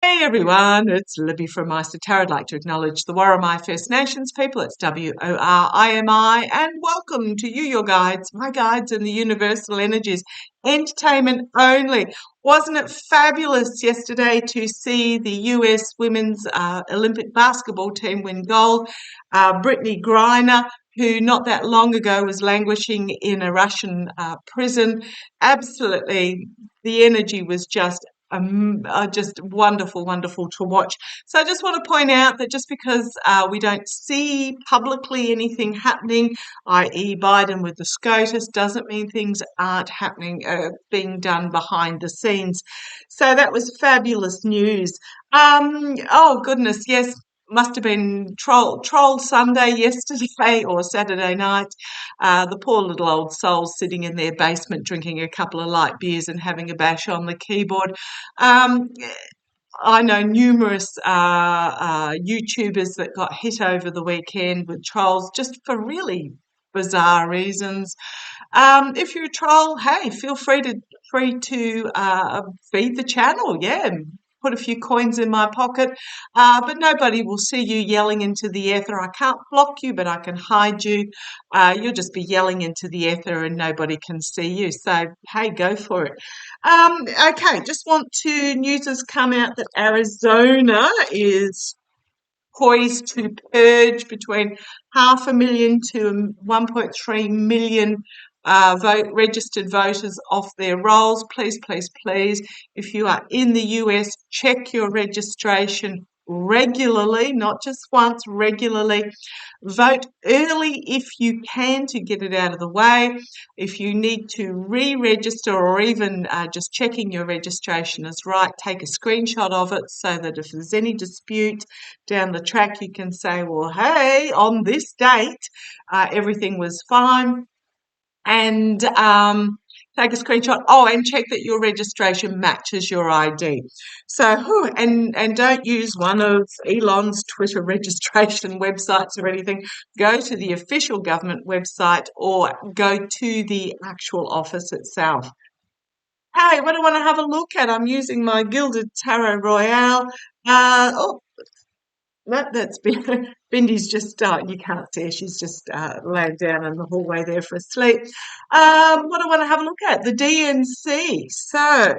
Hey everyone, it's Libby from maighstirtarot. I'd like to acknowledge the Worimi First Nations people. It's WORIMI, and welcome to you, your guides, my guides in the universal energies, entertainment only. Wasn't it fabulous yesterday to see the US women's Olympic basketball team win gold? Brittany Griner, who not that long ago was languishing in a Russian prison. Absolutely, the energy was just wonderful, wonderful to watch. So I just want to point out that just because we don't see publicly anything happening, i.e. Biden with the SCOTUS, doesn't mean things aren't happening, being done behind the scenes. So that was fabulous news. Oh goodness, yes. Must have been troll Sunday yesterday or Saturday night. The poor little old souls sitting in their basement drinking a couple of light beers and having a bash on the keyboard. Um, I know numerous YouTubers that got hit over the weekend with trolls just for really bizarre reasons. If you're a troll, hey, feel free to feed the channel. Yeah, put a few coins in my pocket, but nobody will see you yelling into the ether. I can't block you, but I can hide you. You'll just be yelling into the ether and nobody can see you. So, hey, go for it. Okay, just want to, news has come out that Arizona is poised to purge between 500,000 to 1.3 million registered voters off their rolls. Please, please, please, if you are in the US, check your registration regularly, not just once, regularly. Vote early if you can to get it out of the way. If you need to re-register or even just checking your registration is right, take a screenshot of it so that if there's any dispute down the track, you can say, well, hey, on this date, everything was fine. And take a screenshot. Oh, and check that your registration matches your ID. So, and don't use one of Elon's Twitter registration websites or anything. Go to the official government website or go to the actual office itself. Hey, what do I want to have a look at? I'm using my Gilded Tarot Royale. Oh, that's Bindy's just, you can't see her, she's just laid down in the hallway there for a sleep. What do I want to have a look at? The DNC. So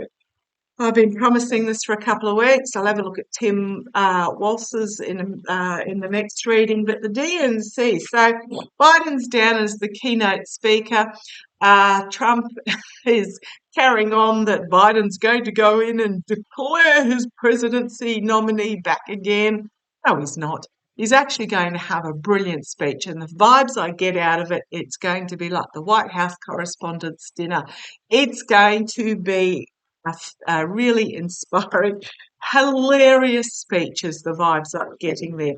I've been promising this for a couple of weeks. I'll have a look at Tim Walsh's in the next reading. But the DNC. So Biden's down as the keynote speaker. Trump is carrying on that Biden's going to go in and declare his presidency nominee back again. No, he's not. He's actually going to have a brilliant speech, and the vibes I get out of it, it's going to be like the White House Correspondents' Dinner. It's going to be a really inspiring, hilarious speech is the vibes I'm getting there.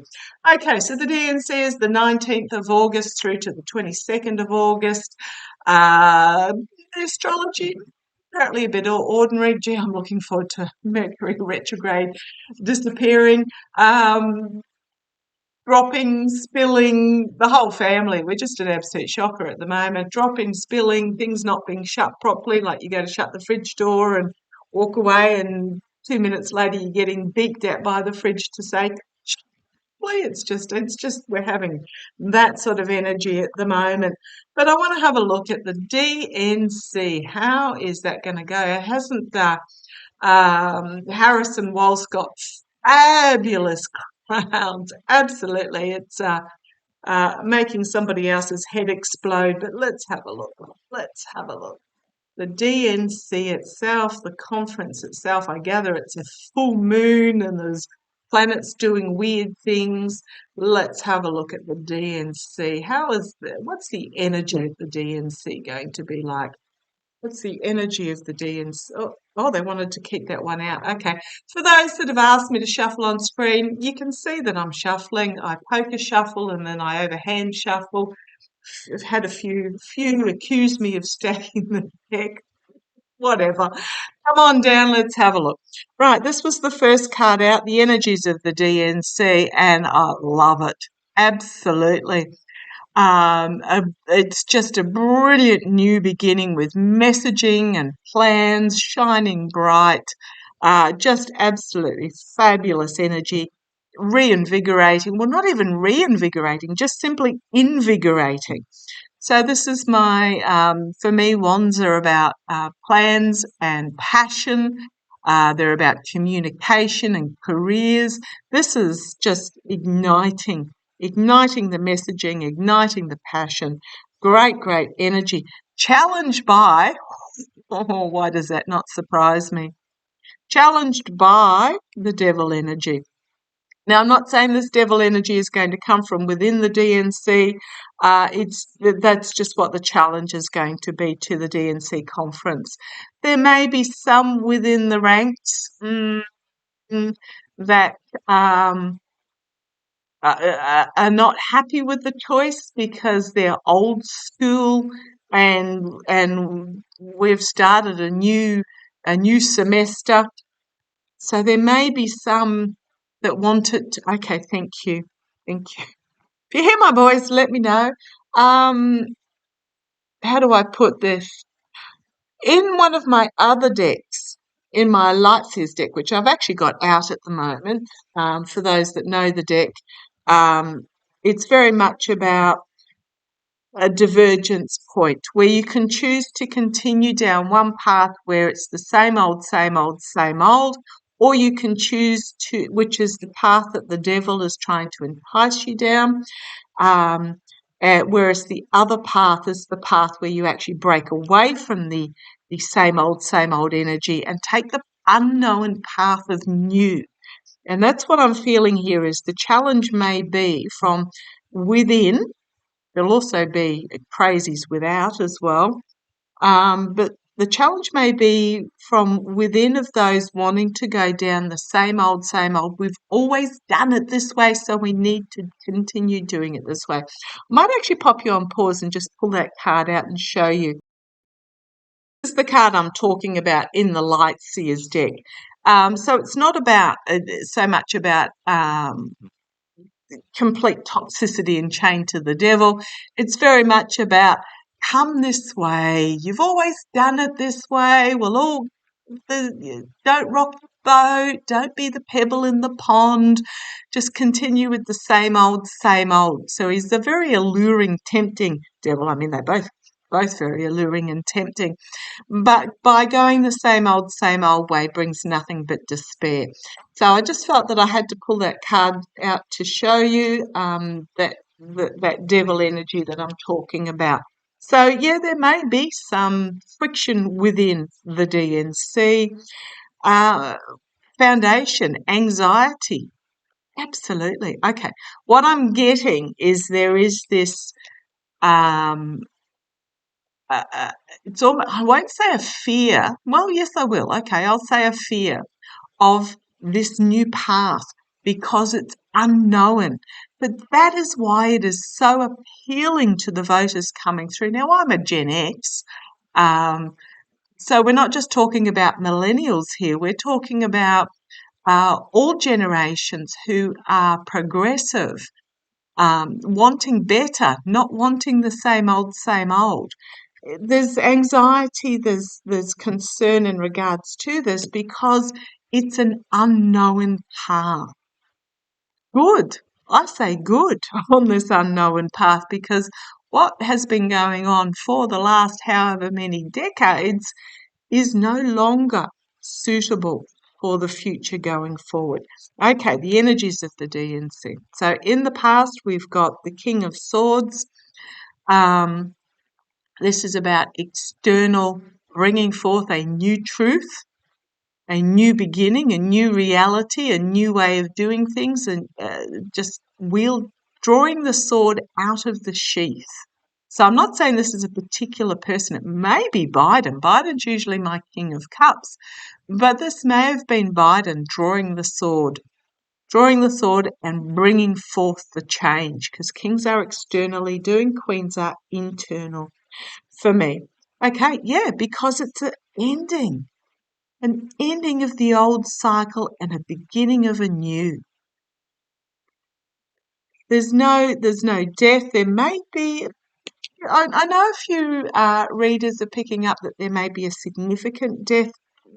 Okay, so the DNC is the 19th of August through to the 22nd of August. The astrology, apparently a bit ordinary. Gee, I'm looking forward to Mercury retrograde disappearing. Dropping, spilling, the whole family. We're just an absolute shocker at the moment. Dropping, spilling, things not being shut properly, like you go to shut the fridge door and walk away, and 2 minutes later you're getting beaked at by the fridge to say, it's just we're having that sort of energy at the moment. But I want to have a look at the DNC. How is that going to go? Hasn't Harrison Walsh got fabulous crowns? Absolutely. It's making somebody else's head explode. But let's have a look. Let's have a look. The DNC itself, the conference itself, I gather it's a full moon and there's planets doing weird things. Let's have a look at the DNC. What's the energy of the DNC going to be like? What's the energy of the DNC? Oh, they wanted to keep that one out. Okay. For those that have asked me to shuffle on screen, you can see that I'm shuffling. I poker shuffle and then I overhand shuffle. I've had a few accuse me of stacking the deck. Whatever. Come on down, let's have a look. Right, this was the first card out, the energies of the DNC, and I love it. Absolutely. It's just a brilliant new beginning with messaging and plans shining bright. Just absolutely fabulous energy, reinvigorating. Well, not even reinvigorating, just simply invigorating. So this is for me, wands are about plans and passion. They're about communication and careers. This is just igniting the messaging, igniting the passion. Great, great energy. Challenged by, oh, why does that not surprise me? Challenged by the devil energy. Now, I'm not saying this devil energy is going to come from within the DNC. That's just what the challenge is going to be to the DNC conference. There may be some within the ranks that are not happy with the choice because they're old school, and we've started a new semester. So there may be some that want it. Okay, thank you. Thank you. If you hear my voice, let me know. How do I put this? In one of my other decks, in my Lightseers deck, which I've actually got out at the moment, for those that know the deck, it's very much about a divergence point where you can choose to continue down one path where it's the same old, same old, same old, or you can choose to, which is the path that the devil is trying to entice you down, whereas the other path is the path where you actually break away from the same old energy and take the unknown path of new. And that's what I'm feeling here is the challenge may be from within. There'll also be crazies without as well. But the challenge may be from within of those wanting to go down the same old, same old. We've always done it this way, so we need to continue doing it this way. I might actually pop you on pause and just pull that card out and show you. This is the card I'm talking about in the Lightseers deck. So it's not about so much about complete toxicity and chained to the devil. It's very much about come this way. You've always done it this way. Don't rock the boat. Don't be the pebble in the pond. Just continue with the same old, same old. So he's a very alluring, tempting devil. I mean, they're both very alluring and tempting. But by going the same old way brings nothing but despair. So I just felt that I had to pull that card out to show you that devil energy that I'm talking about. So, yeah, there may be some friction within the DNC. Foundation, anxiety. Absolutely. Okay. What I'm getting is there is this it's almost, I won't say a fear. Well, yes, I will. Okay, I'll say a fear of this new path because it's unknown. But that is why it is so appealing to the voters coming through. Now, I'm a Gen X, so we're not just talking about millennials here. We're talking about all generations who are progressive, wanting better, not wanting the same old, same old. There's anxiety, there's concern in regards to this because it's an unknown path. Good, I say good on this unknown path because what has been going on for the last however many decades is no longer suitable for the future going forward. Okay, the energies of the DNC. So in the past, we've got the King of Swords. This is about external, bringing forth a new truth, a new beginning, a new reality, a new way of doing things, and just drawing the sword out of the sheath. So I'm not saying this is a particular person. It may be Biden. Biden's usually my King of Cups. But this may have been Biden drawing the sword and bringing forth the change, because kings are externally doing, queens are internal for me. Okay, yeah, because it's an ending of the old cycle and a beginning of a new. There's no death. There may be, I know a few readers are picking up that there may be a significant death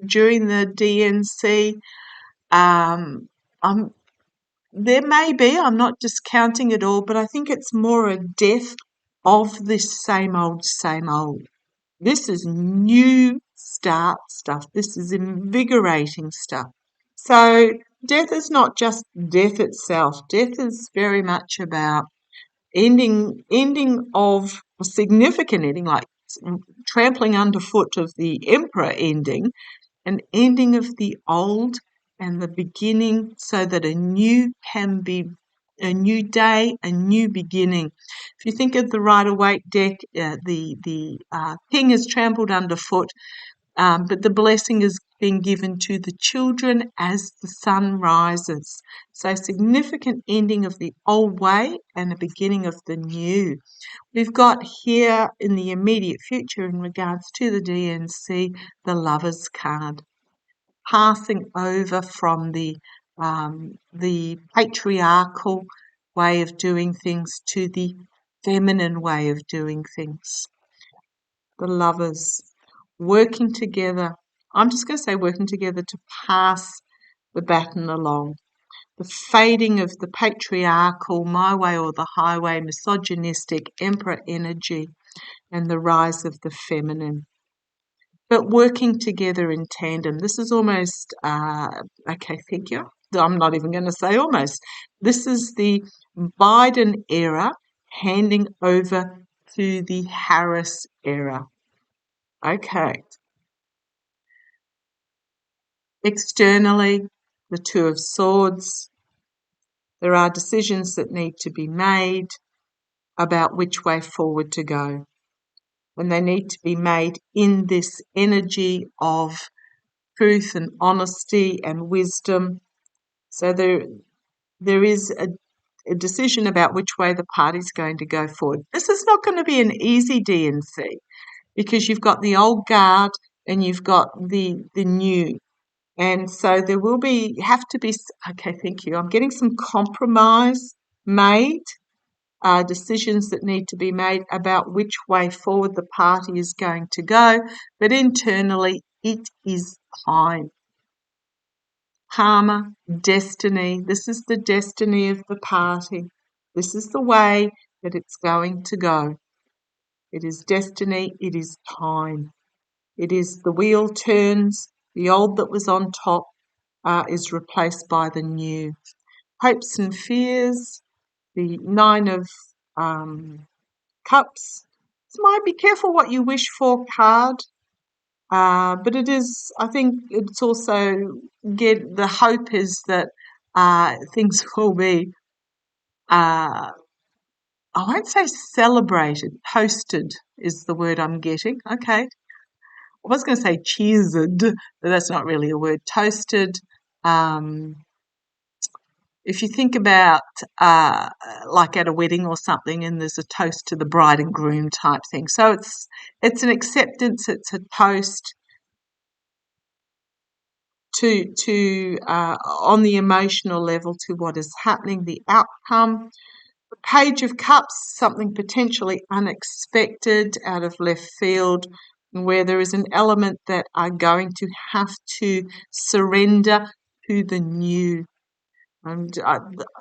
during the DNC. I'm There may be, I'm not discounting it all, but I think it's more a death of this same old, same old. This is new start stuff. This is invigorating stuff. So death is not just death itself. Death is very much about ending of a significant ending, like trampling underfoot of the emperor ending, an ending of the old and the beginning, so that a new can be a new day, a new beginning. If you think of the Rider-Waite deck, the king is trampled underfoot, but the blessing is being given to the children as the sun rises. So significant ending of the old way and a beginning of the new. We've got here in the immediate future in regards to the DNC, the Lovers card, passing over from the patriarchal way of doing things to the feminine way of doing things. The Lovers working together. I'm just going to say working together to pass the baton along. The fading of the patriarchal, my way or the highway, misogynistic emperor energy, and the rise of the feminine. But working together in tandem. This is almost, okay, thank you. I'm not even going to say almost. This is the Biden era handing over to the Harris era. Okay. Externally, the Two of Swords. There are decisions that need to be made about which way forward to go. And they need to be made in this energy of truth and honesty and wisdom. So there is a decision about which way the party's going to go forward. This is not going to be an easy DNC because you've got the old guard and you've got the new. And so there will have to be, okay, thank you. I'm getting some compromise made, decisions that need to be made about which way forward the party is going to go. But internally, it is time. Karma, destiny. This is the destiny of the party. This is the way that it's going to go. It is destiny. It is time. It is the wheel turns. The old that was on top is replaced by the new. Hopes and fears, the Nine of Cups. So might be careful what you wish for card, but it is, I think it's also, the hope is that things will be, I won't say celebrated, toasted is the word I'm getting. Okay. I was going to say cheersed, but that's not really a word. Toasted. If you think about like at a wedding or something, and there's a toast to the bride and groom type thing. So it's an acceptance. It's a toast to on the emotional level to what is happening, the outcome. The Page of Cups, something potentially unexpected out of left field, where there is an element that are going to have to surrender to the new. And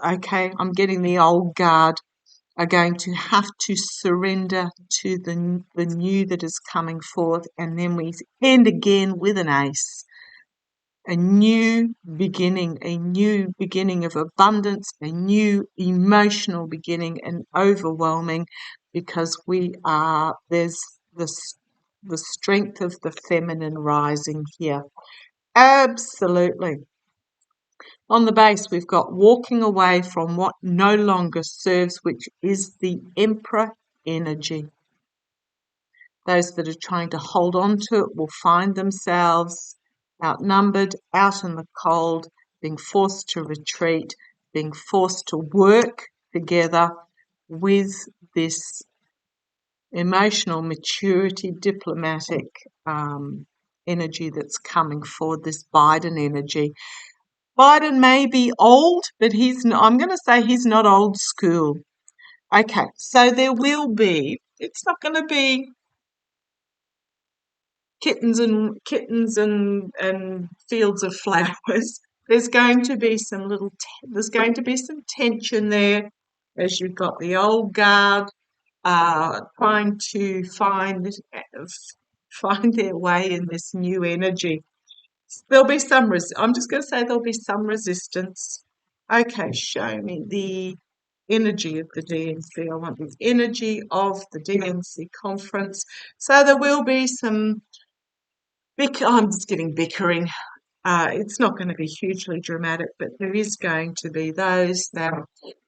okay, I'm getting the old guard are going to have to surrender to the new that is coming forth, and then we end again with an ace. A new beginning of abundance, a new emotional beginning, and overwhelming, because there's the strength of the feminine rising here. Absolutely. On the base, we've got walking away from what no longer serves, which is the Emperor energy. Those that are trying to hold on to it will find themselves outnumbered, out in the cold, being forced to retreat, being forced to work together with this emotional maturity, diplomatic energy that's coming forward, this Biden energy. Biden may be old, but I'm going to say he's not old school. Okay, so there will be, it's not going to be kittens and fields of flowers. There's going to be there's going to be some tension there as you've got the old guard trying to find their way in this new energy. There'll be I'm just going to say there'll be some resistance. Okay, show me the energy of the DNC. I want the energy of the DNC conference. So there will be some I'm just getting bickering. It's not going to be hugely dramatic, but there is going to be those that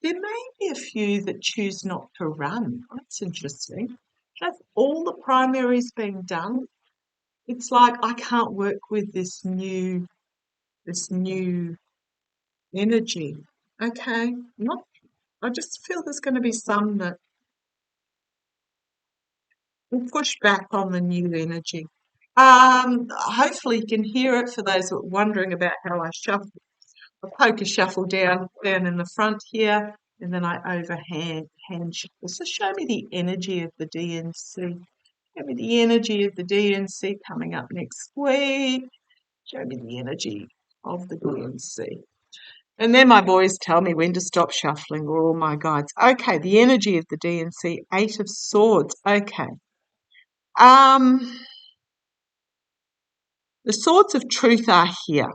there may be a few that choose not to run. That's interesting. Have all the primaries been done? It's like I can't work with this new energy. Okay, not. I just feel there's going to be some that will push back on the new energy. Hopefully you can hear it for those who are wondering about how I shuffle. I poke a shuffle down in the front here, and then I hand shuffle. So show me the energy of the DNC. Show me the energy of the DNC coming up next week. Show me the energy of the DNC. And then my boys tell me when to stop shuffling, or all my guides. Okay, the energy of the DNC, Eight of Swords. Okay. The swords of truth are here.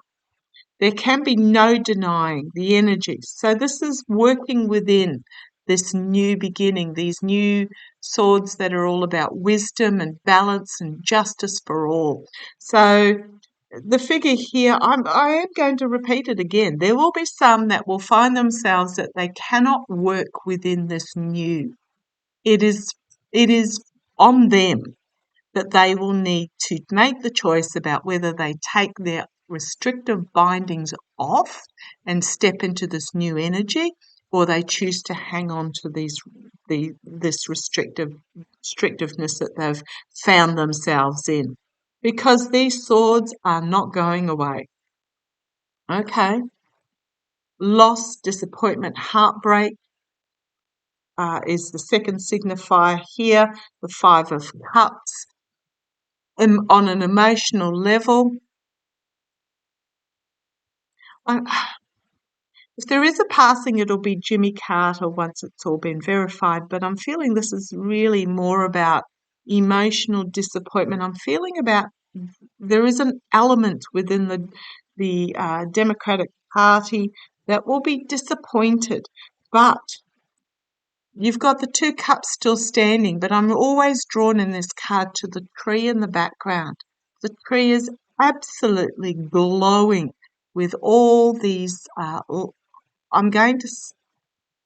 There can be no denying the energy. So this is working within this new beginning, these new swords that are all about wisdom and balance and justice for all. So the figure here, I am going to repeat it again. There will be some that will find themselves that they cannot work within this new. It is on them that they will need to make the choice about whether they take their restrictive bindings off and step into this new energy, or they choose to hang on to this restrictiveness that they've found themselves in. Because these swords are not going away. Okay. Loss, disappointment, heartbreak is the second signifier here. The Five of Cups. On an emotional level, if there is a passing, it'll be Jimmy Carter once it's all been verified. But I'm feeling this is really more about emotional disappointment. I'm feeling about there is an element within the Democratic Party that will be disappointed. But you've got the two cups still standing, but I'm always drawn in this card to the tree in the background. The tree is absolutely glowing with all these,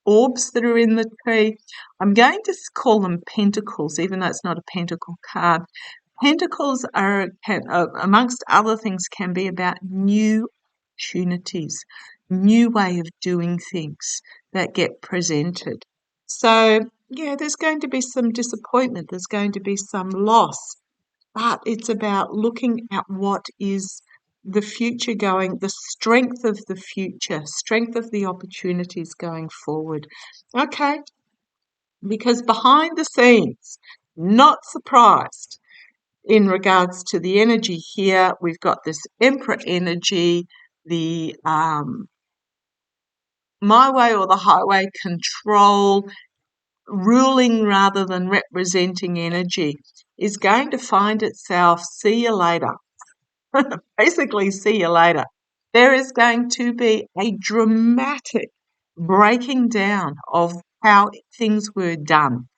orbs that are in the tree. I'm going to call them pentacles, even though it's not a pentacle card. Pentacles amongst other things, can be about new opportunities, new way of doing things that get presented. So, yeah, there's going to be some disappointment, there's going to be some loss, but it's about looking at what is the future going, the strength of the future, strength of the opportunities going forward. Okay, because behind the scenes, not surprised in regards to the energy here, we've got this Emperor energy, the my way or the highway control, ruling rather than representing energy, is going to find itself, see you later. Basically, see you later. There is going to be a dramatic breaking down of how things were done,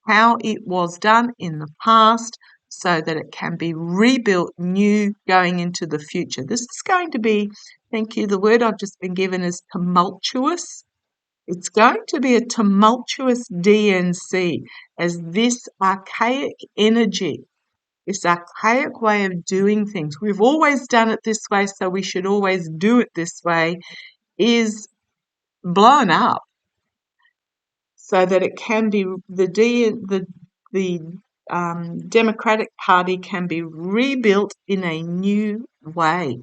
how it was done in the past, so that it can be rebuilt new going into the future. This is going to be, thank you, the word I've just been given is tumultuous. It's going to be a tumultuous DNC, as this archaic energy, this archaic way of doing things, we've always done it this way, so we should always do it this way, is blown up so that it can be the Democratic Party can be rebuilt in a new way.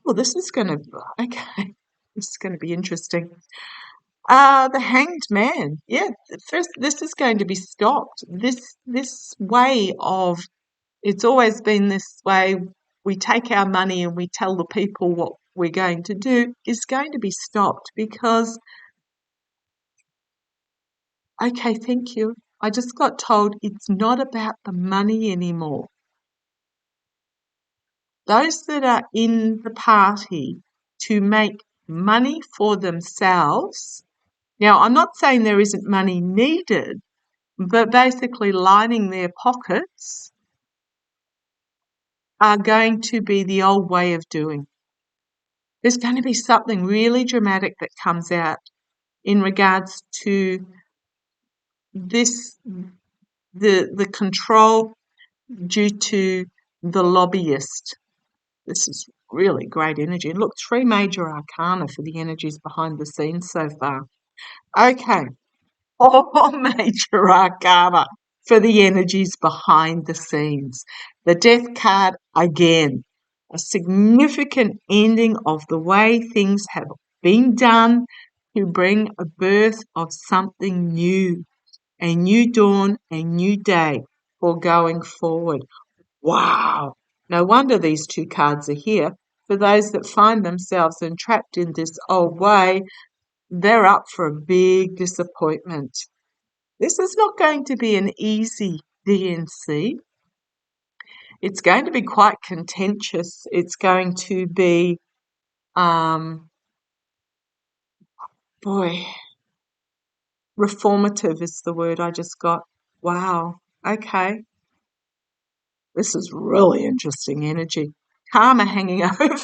Well, this is going to be interesting. The Hanged Man. Yeah, first, this is going to be stopped. This way of It's always been this way. We take our money and we tell the people what we're going to do is going to be stopped because, okay, thank you. I just got told it's not about the money anymore. Those that are in the party to make money for themselves. Now, I'm not saying there isn't money needed, but basically lining their pockets are going to be the old way of doing. There's going to be something really dramatic that comes out in regards to this, the control due to the lobbyist. This is really great energy. Look, 3 major arcana for the energies behind the scenes so far. Okay, 4 major arcana for the energies behind the scenes. The Death card again, a significant ending of the way things have been done to bring a birth of something new, a new dawn, a new day for going forward. Wow! No wonder these 2 cards are here. For those that find themselves entrapped in this old way, they're up for a big disappointment. This is not going to be an easy DNC. It's going to be quite contentious. It's going to be, reformative is the word I just got. Wow. Okay. This is really interesting energy. Karma hanging over.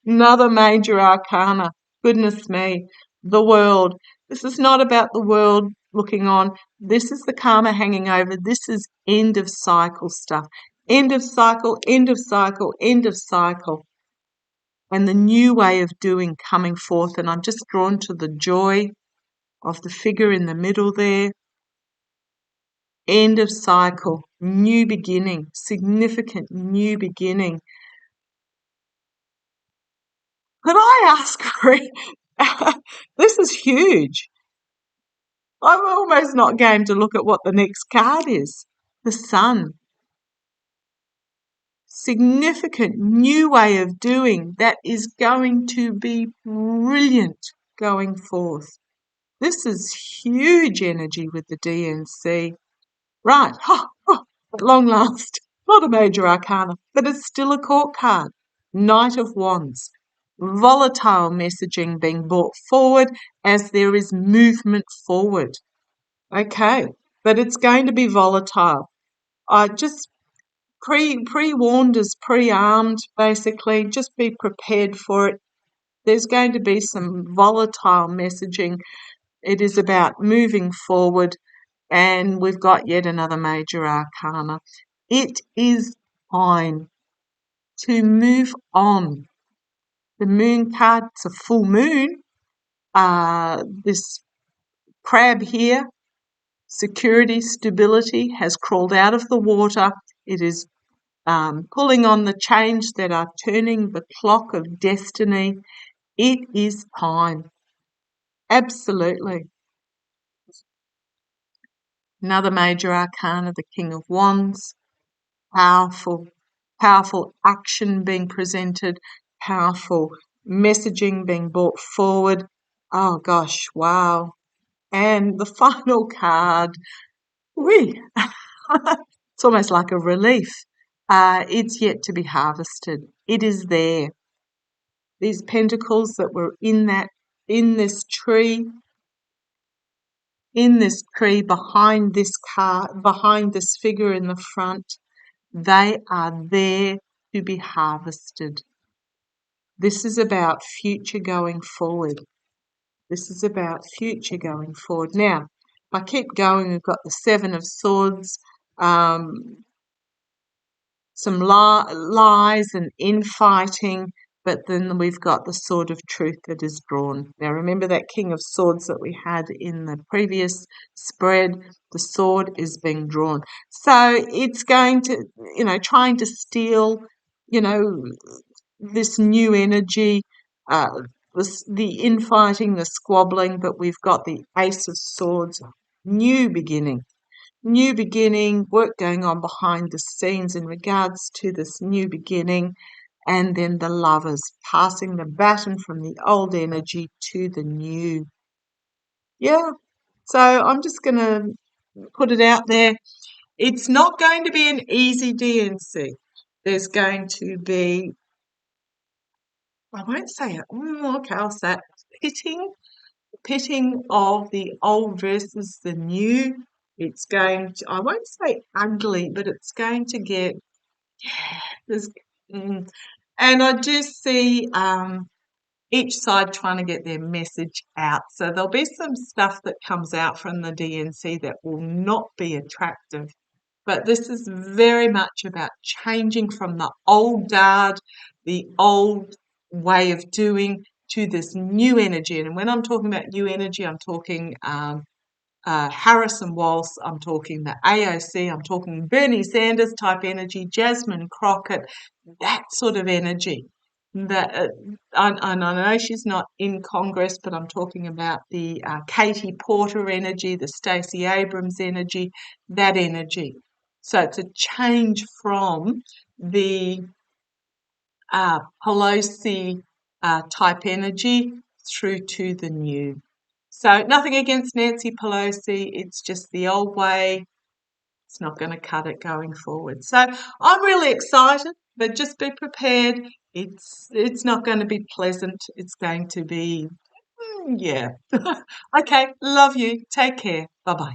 Another major arcana. Goodness me. The world. This is not about the world looking on. This is the karma hanging over. This is end of cycle stuff. End of cycle, end of cycle, end of cycle. And the new way of doing coming forth. And I'm just drawn to the joy of the figure in the middle there. End of cycle, new beginning, significant new beginning. Could I ask for it? This is huge. I'm almost not game to look at what the next card is. The Sun. Significant new way of doing that is going to be brilliant going forth. This is huge energy with the DNC. Right, at long last, not a major arcana, but it's still a court card. Knight of Wands. Volatile messaging being brought forward as there is movement forward. Okay, but it's going to be volatile. I just pre-warned as pre-armed, basically. Just be prepared for it. There's going to be some volatile messaging. It is about moving forward. And we've got yet another major arcana. It is time to move on. The moon card, it's a full moon. This crab here, security, stability, has crawled out of the water. It is pulling on the chains that are turning the clock of destiny. It is time. Absolutely. Another major arcana, the King of Wands. Powerful, powerful action being presented, powerful messaging being brought forward. Oh gosh, wow. And the final card, it's almost like a relief. It's yet to be harvested. It is there. These pentacles that were in this tree, behind this card, behind this figure in the front, they are there to be harvested. This is about future going forward. This is about future going forward. Now, if I keep going, we've got the Seven of Swords, some lies and infighting, but then we've got the Sword of Truth that is drawn. Now, remember that King of Swords that we had in the previous spread? The sword is being drawn. So it's going to, trying to steal, this new energy, the infighting, the squabbling, but we've got the Ace of Swords, new beginning. new beginning, work going on behind the scenes in regards to this new beginning, and then the Lovers passing the baton from the old energy to the new. Yeah, so I'm just going to put it out there. It's not going to be an easy DNC. There's going to be, I won't say it, okay, I'll say it, pitting of the old versus the new. It's going to, I won't say ugly, but it's going to get, there's, mm, and I do see each side trying to get their message out. So there'll be some stuff that comes out from the DNC that will not be attractive. But this is very much about changing from the old guard, the old way of doing, to this new energy. And when I'm talking about new energy, I'm talking Harris and Walsh, I'm talking the AOC, I'm talking Bernie Sanders type energy, Jasmine Crockett, that sort of energy. That I know she's not in Congress, but I'm talking about the Katie Porter energy, the Stacey Abrams energy, that energy. So it's a change from the Pelosi type energy through to the new. So nothing against Nancy Pelosi, it's just the old way. It's not going to cut it going forward. So I'm really excited, but just be prepared. It's not going to be pleasant. It's going to be, yeah. Okay, love you. Take care. Bye-bye.